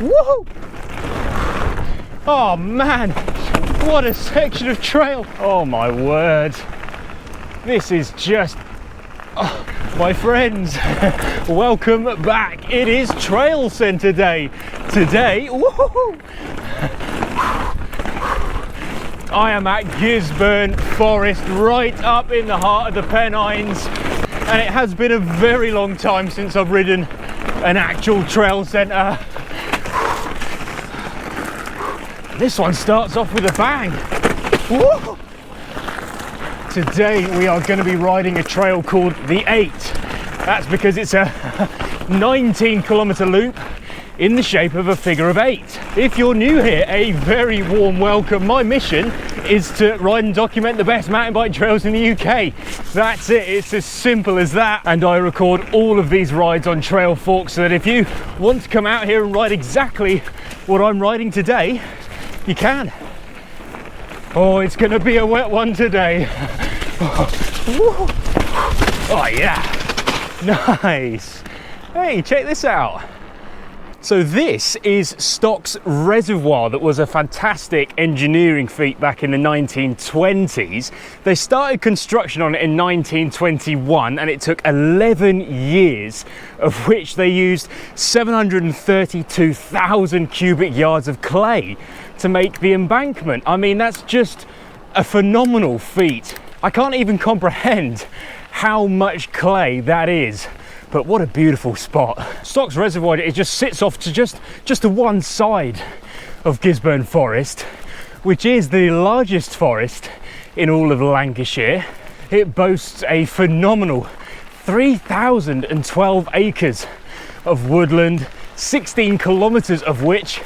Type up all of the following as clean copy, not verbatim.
Woohoo! Oh man, what a section of trail. Oh my word. This is just, oh, my friends, welcome back. It is Trail Centre Day. Today, woohoo! I am at Gisburn Forest, right up in the heart of the Pennines, and it has been a very long time since I've ridden an actual trail centre. This one starts off with a bang. Woo! Today we are going to be riding a trail called the 8. That's because it's a 19-kilometre loop in the shape of a figure of 8. If you're new here, a very warm welcome. My mission is to ride and document the best mountain bike trails in the UK. That's it, it's as simple as that. And I record all of these rides on Trail Fork so that if you want to come out here and ride exactly what I'm riding today, you can. Oh, it's gonna be a wet one today. Oh yeah, nice. Hey, check this out. So this is Stock's Reservoir, that was a fantastic engineering feat back in the 1920s. They started construction on it in 1921 and it took 11 years, of which they used 732,000 cubic yards of clay to make the embankment. I mean, that's just a phenomenal feat. I can't even comprehend how much clay that is. But what a beautiful spot. Stock's Reservoir, it just sits off to just to one side of Gisburn Forest, which is the largest forest in all of Lancashire. It boasts a phenomenal 3,012 acres of woodland, 16 kilometres of which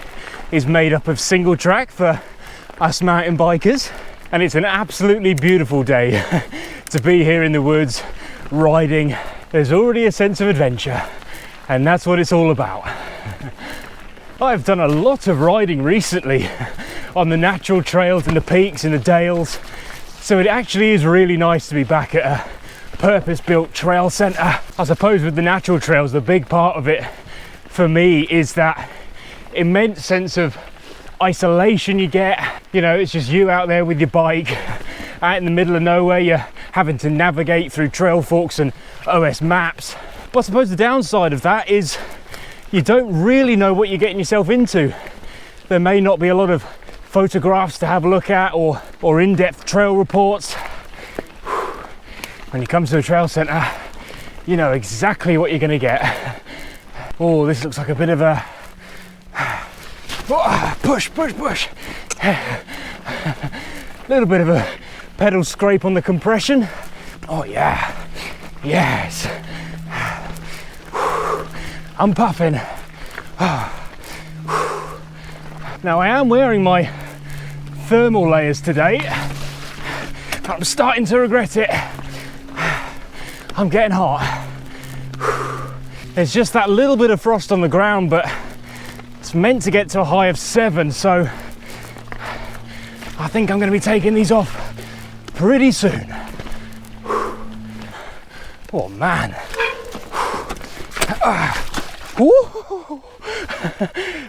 is made up of single track for us mountain bikers. And it's an absolutely beautiful day to be here in the woods riding. There's already a sense of adventure, and that's what it's all about. I've done a lot of riding recently on the natural trails and the peaks and the dales, so it actually is really nice to be back at a purpose-built trail centre. I suppose with the natural trails, the big part of it for me is that immense sense of isolation you get. You know, it's just you out there with your bike out in the middle of nowhere. You're having to navigate through trail forks and OS maps. But I suppose the downside of that is you don't really know what you're getting yourself into. There may not be a lot of photographs to have a look at or in-depth trail reports. When you come to a trail centre, you know exactly what you're going to get. Oh, this looks like a bit of a push. Little bit of a pedal scrape on the compression. Oh yeah, yes. I'm puffing. Now I am wearing my thermal layers today. I'm starting to regret it. I'm getting hot. There's just that little bit of frost on the ground, but it's meant to get to a high of 7, so I think I'm going to be taking these off pretty soon. Oh man.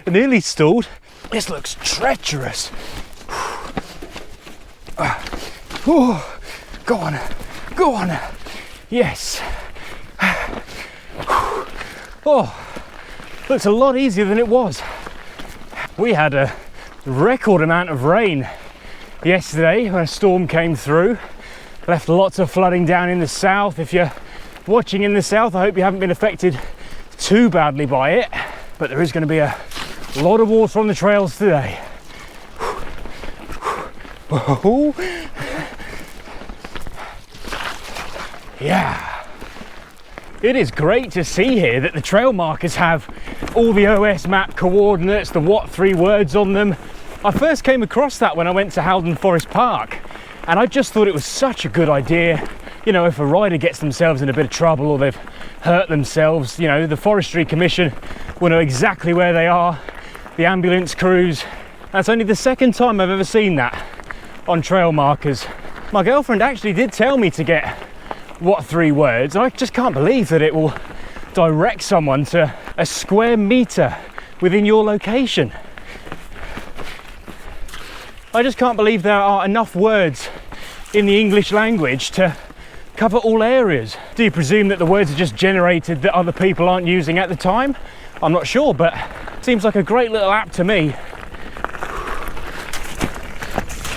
Nearly stalled. This looks treacherous. Go on. Yes. Oh, looks a lot easier than it was. We had a record amount of rain yesterday when a storm came through. Left lots of flooding down in the south. If you're watching in the south, I hope you haven't been affected too badly by it, but there is going to be a lot of water on the trails today. Yeah. It is great to see here that the trail markers have all the OS map coordinates, the what 3 words on them. I first came across that when I went to Howden Forest Park, and I just thought it was such a good idea. You know, if a rider gets themselves in a bit of trouble or they've hurt themselves, you know, the Forestry Commission will know exactly where they are, the ambulance crews. That's only the second time I've ever seen that on trail markers. My girlfriend actually did tell me to get what 3 words, and I just can't believe that it will direct someone to a square metre within your location. I just can't believe there are enough words in the English language to cover all areas. Do you presume that the words are just generated that other people aren't using at the time? I'm not sure, but it seems like a great little app to me.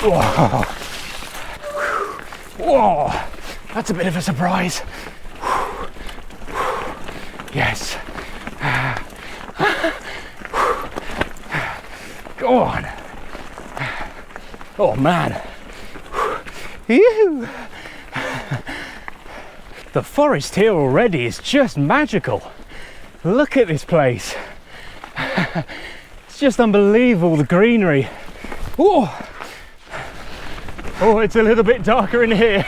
Whoa. Whoa, that's a bit of a surprise. Yes. Go on. Oh man. The forest here already is just magical. Look at this place. It's just unbelievable, the greenery. Oh, it's a little bit darker in here.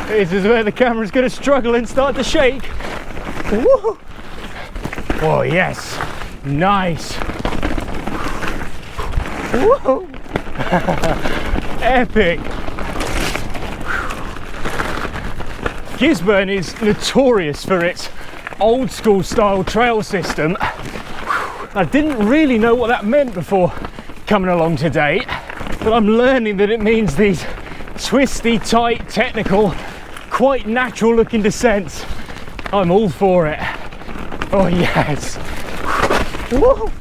This is where the camera's going to struggle and start to shake. Woo. Oh yes, nice. Woo. Epic. Gisburn is notorious for its old school style trail system. I didn't really know what that meant before coming along today, but I'm learning that it means these twisty, tight, technical, quite natural looking descents. I'm all for it. Oh yes. Woo.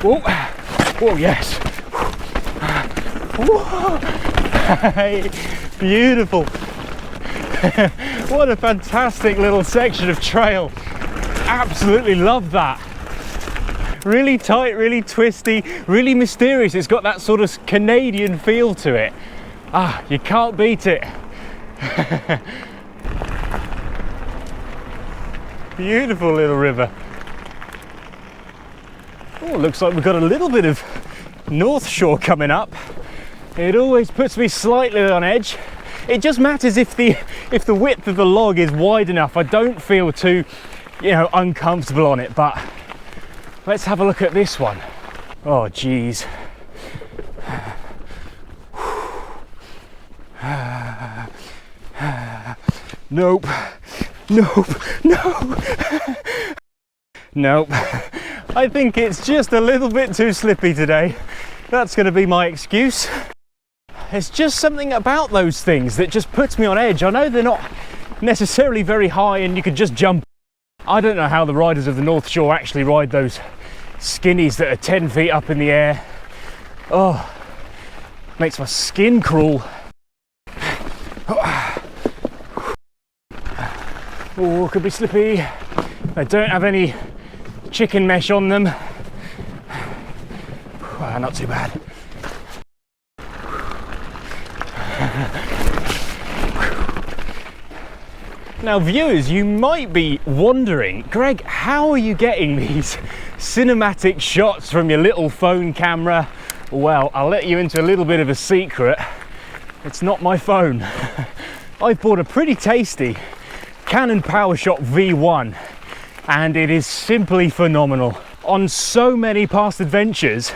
Oh, oh yes. Whoa. Hey, beautiful. What a fantastic little section of trail. Absolutely love that. Really tight, really twisty, really mysterious. It's got that sort of Canadian feel to it. Ah, you can't beat it. Beautiful little river. Oh, looks like we've got a little bit of Northshore coming up. It always puts me slightly on edge. It just matters if the width of the log is wide enough. I don't feel too, uncomfortable on it, but let's have a look at this one. Oh, geez. Nope. Nope. No. Nope. I think it's just a little bit too slippy today. That's going to be my excuse. It's just something about those things that just puts me on edge. I know they're not necessarily very high and you could just jump. I don't know how the riders of the Northshore actually ride those skinnies that are 10 feet up in the air. Oh, makes my skin crawl. Oh, could be slippy. I don't have any chicken mesh on them. Well, not too bad. Now viewers, you might be wondering, Greg, how are you getting these cinematic shots from your little phone camera? Well, I'll let you into a little bit of a secret. It's not my phone. I've bought a pretty tasty Canon PowerShot V1 and it is simply phenomenal. On so many past adventures,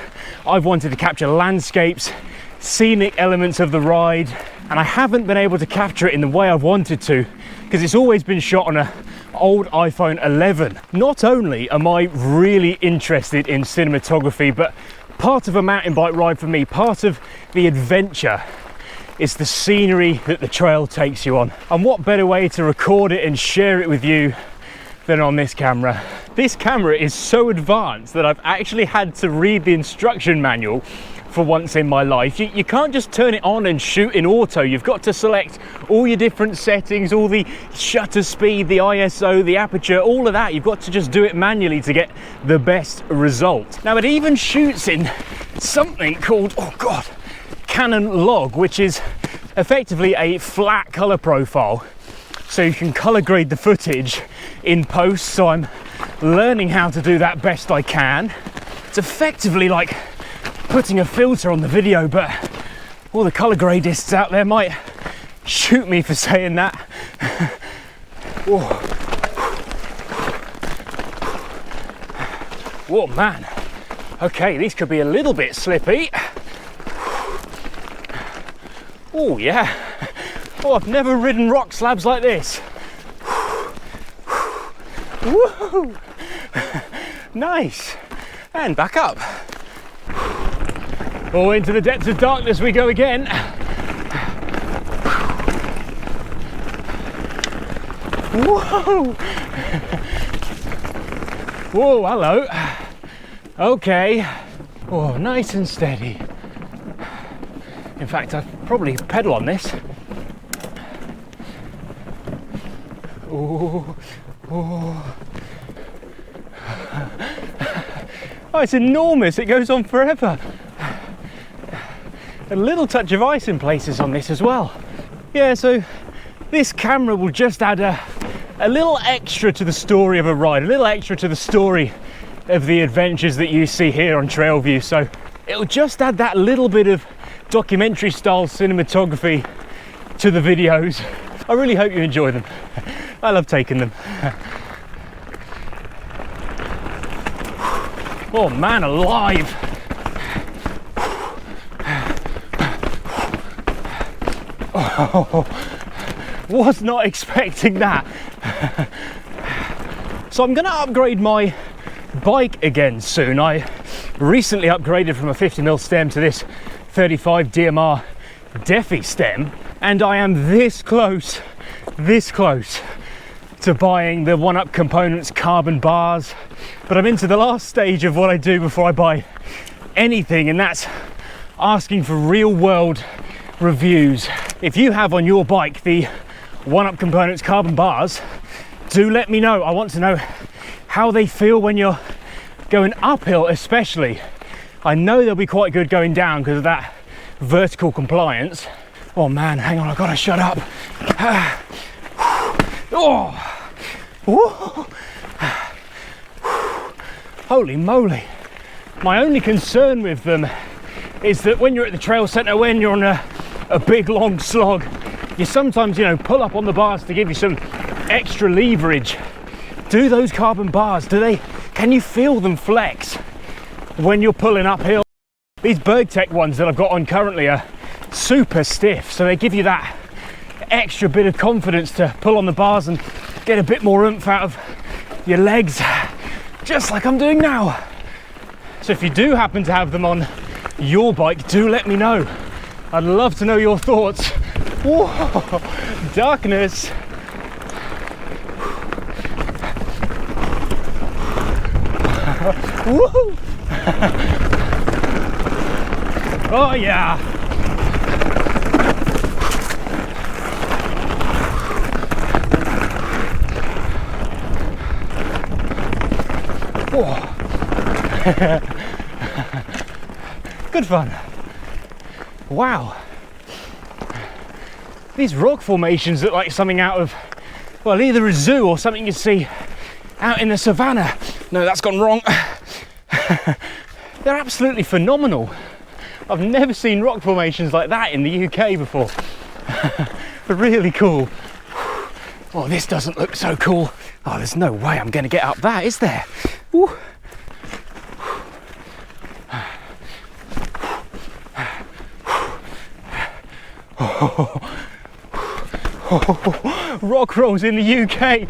I've wanted to capture landscapes, scenic elements of the ride, and I haven't been able to capture it in the way I've wanted to because it's always been shot on an old iPhone 11. Not only am I really interested in cinematography, but part of a mountain bike ride for me, part of the adventure, is the scenery that the trail takes you on. And what better way to record it and share it with you than on this camera. This camera is so advanced that I've actually had to read the instruction manual for once in my life. You can't just turn it on and shoot in auto. You've got to select all your different settings, all the shutter speed, the ISO, the aperture, all of that. You've got to just do it manually to get the best result. Now it even shoots in something called, oh God, Canon log, which is effectively a flat color profile. So you can color grade the footage in post. So I'm learning how to do that best I can. It's effectively like putting a filter on the video, but all the color gradists out there might shoot me for saying that. Whoa. Whoa, man. Okay, these could be a little bit slippy. Oh yeah. Oh, I've never ridden rock slabs like this. Woo! Nice. And back up. Oh, into the depths of darkness we go again. Whoa! Whoa, hello. Okay. Oh, nice and steady. In fact, I'd probably pedal on this. Oh, oh. Oh, it's enormous. It goes on forever. A little touch of ice in places on this as well. Yeah, so this camera will just add a little extra to the story of a ride, a little extra to the story of the adventures that you see here on Trailview. So it'll just add that little bit of documentary style cinematography to the videos. I really hope you enjoy them. I love taking them. Oh man alive. Oh, was not expecting that. So I'm going to upgrade my bike again soon. I recently upgraded from a 50mm stem to this 35 DMR Defi stem, and I am this close to buying the One Up Components carbon bars. But I'm into the last stage of what I do before I buy anything, and that's asking for real world reviews. If you have on your bike the One Up Components carbon bars, do let me know. I want to know how they feel when you're going uphill, especially. I know they'll be quite good going down because of that vertical compliance. Oh man, hang on, I've got to shut up. Oh. Whoa. Holy moly. My only concern with them is that when you're at the trail centre, when you're on a big long slog, you sometimes, you know, pull up on the bars to give you some extra leverage. Do those carbon bars, can you feel them flex when you're pulling uphill? These Bergtech ones that I've got on currently are super stiff, so they give you that extra bit of confidence to pull on the bars and get a bit more oomph out of your legs, just like I'm doing now. So if you do happen to have them on your bike, do let me know. I'd love to know your thoughts. Whoa, darkness. Woo! Oh yeah. Whoa. Good fun. Wow. These rock formations look like something out of, well, either a zoo or something you'd see out in the savannah. No, that's gone wrong. They're absolutely phenomenal. I've never seen rock formations like that in the UK before. Really cool. Oh, this doesn't look so cool. Oh, there's no way I'm going to get up that, is there? Woo. Rock rolls in the UK.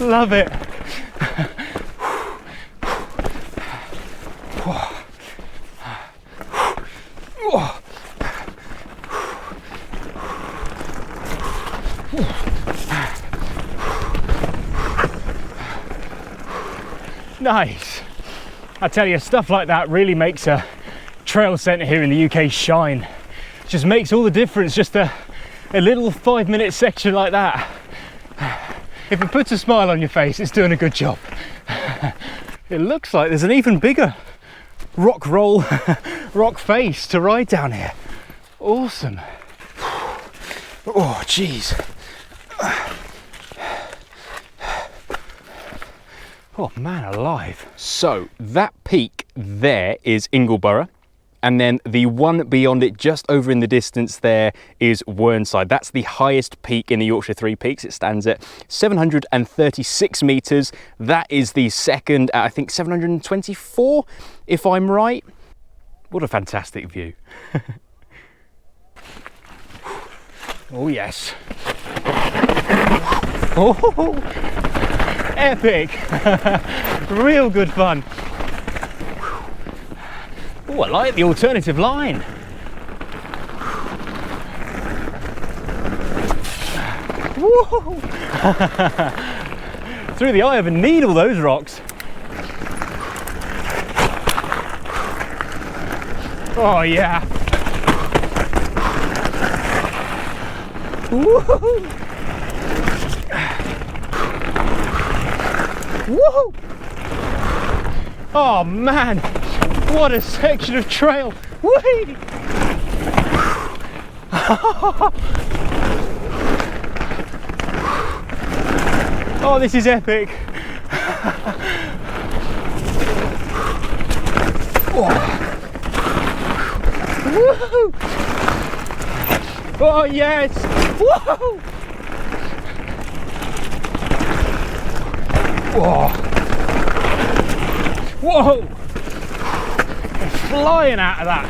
Love it. Nice. I tell you, stuff like that really makes a trail centre here in the UK shine. It just makes all the difference, just a little 5-minute section like that. If it puts a smile on your face, it's doing a good job. It looks like there's an even bigger rock roll, rock face to ride down here. Awesome. Oh, geez. Oh man alive. So that peak there is Ingleborough, and then the one beyond it just over in the distance there is Whernside. That's the highest peak in the Yorkshire Three Peaks. It stands at 736 metres. That is the second at I think 724 if I'm right. What a fantastic view. Oh yes. Oh, epic. Real good fun. Oh, I like the alternative line. Whoa. Through the eye of a needle, those rocks. Oh yeah. Woo! Woo! Oh man, what a section of trail! Whee! Oh, this is epic! Woo! Oh yes! Whoa! Whoa! Whoa! I'm flying out of that.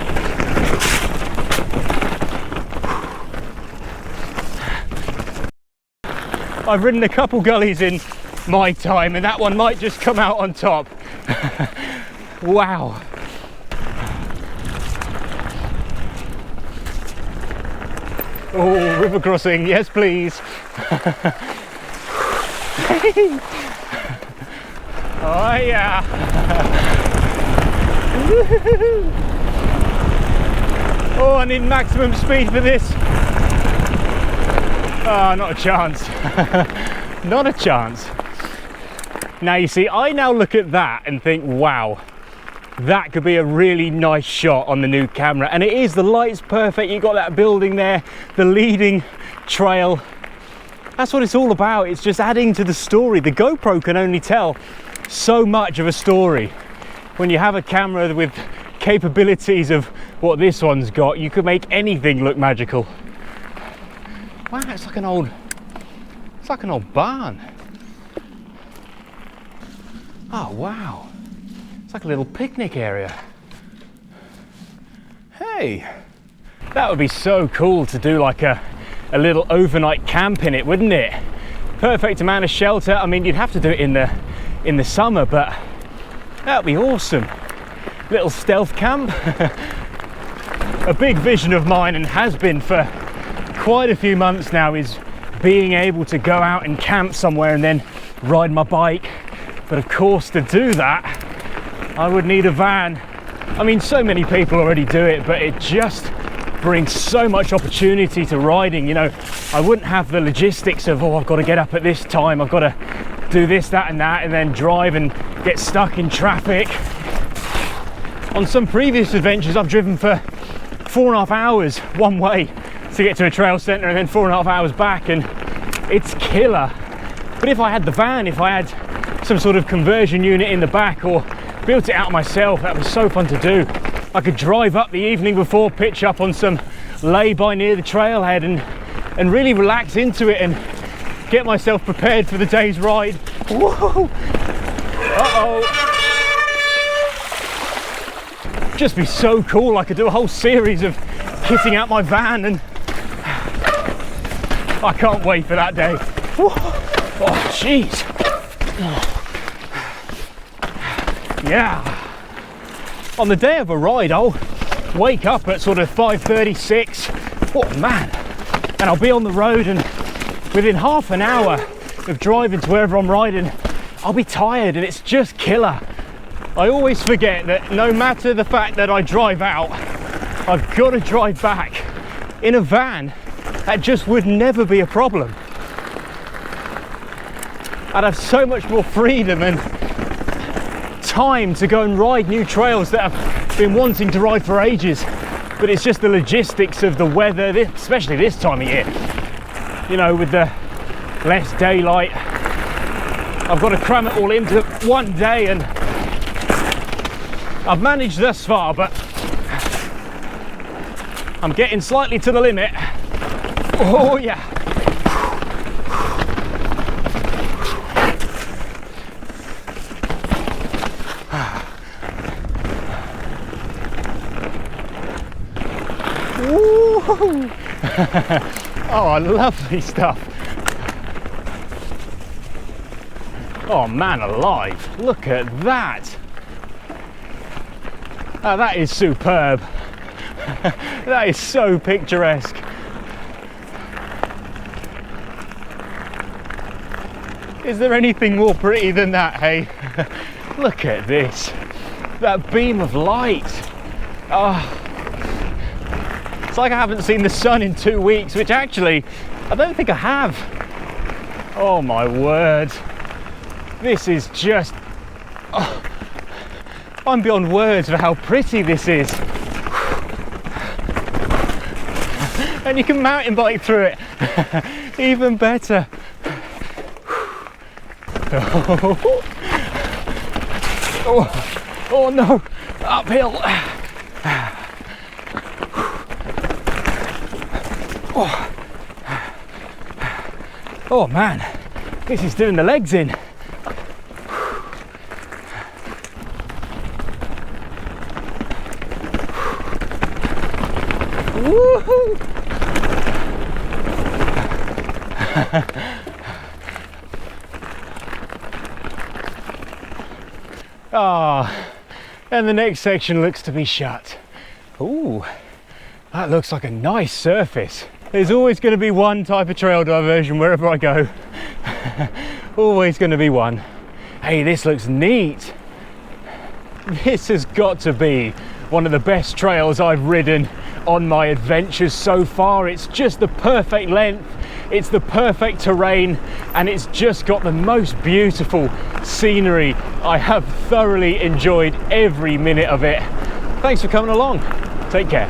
I've ridden a couple gullies in my time, and that one might just come out on top. Wow. Oh, river crossing, yes please. Oh yeah. Oh, I need maximum speed for this. Oh, not a chance. Not a chance. Now you see, I now look at that and think, wow, that could be a really nice shot on the new camera. And it is, the light's perfect, you got that building there, the leading trail. That's what it's all about. It's just adding to the story. The GoPro can only tell so much of a story. When you have a camera with capabilities of what this one's got, you could make anything look magical. Wow, it's like an old barn. Oh wow, it's like a little picnic area. Hey, that would be so cool to do like a little overnight camp in it, wouldn't it? Perfect amount of shelter. I mean, you'd have to do it in the summer, but that would be awesome. Little stealth camp. A big vision of mine, and has been for quite a few months now, is being able to go out and camp somewhere and then ride my bike. But of course, to do that, I would need a van. I mean, so many people already do it, but it just brings so much opportunity to riding. You know, I wouldn't have the logistics of, oh, I've got to get up at this time, I've got to do this, that and that, and then drive and get stuck in traffic. On some previous adventures, I've driven for 4.5 hours one way to get to a trail centre, and then 4.5 hours back, and it's killer. But if I had the van, if I had some sort of conversion unit in the back, or built it out myself, that was so fun to do. I could drive up the evening before, pitch up on some lay-by near the trailhead, and really relax into it and get myself prepared for the day's ride. Whoa! Uh-oh! Just be so cool. I could do a whole series of kitting out my van, and I can't wait for that day. Whoa. Oh, jeez. Yeah. On the day of a ride, I'll wake up at sort of 5:36. Oh man. And I'll be on the road, and within half an hour of driving to wherever I'm riding, I'll be tired, and it's just killer. I always forget that no matter the fact that I drive out, I've got to drive back. In a van, that just would never be a problem. I'd have so much more freedom and time to go and ride new trails that I've been wanting to ride for ages. But it's just the logistics of the weather, especially this time of year. You know, with the less daylight, I've got to cram it all into one day, and I've managed thus far, but I'm getting slightly to the limit. Oh yeah. Oh, lovely stuff. Oh man alive, look at that. Oh, that is superb. That is so picturesque. Is there anything more pretty than that, hey? Look at this. That beam of light. Oh, it's like I haven't seen the sun in 2 weeks, which actually, I don't think I have. Oh my word. This is just, oh, I'm beyond words for how pretty this is. And you can mountain bike through it. Even better. Oh no, uphill. Oh man, this is doing the legs in. Woohoo! And the next section looks to be shut. Ooh, that looks like a nice surface. There's always going to be one type of trail diversion wherever I go. Always going to be one. Hey, this looks neat. This has got to be one of the best trails I've ridden on my adventures so far. It's just the perfect length, it's the perfect terrain, and it's just got the most beautiful scenery. I have thoroughly enjoyed every minute of it. Thanks for coming along. Take care.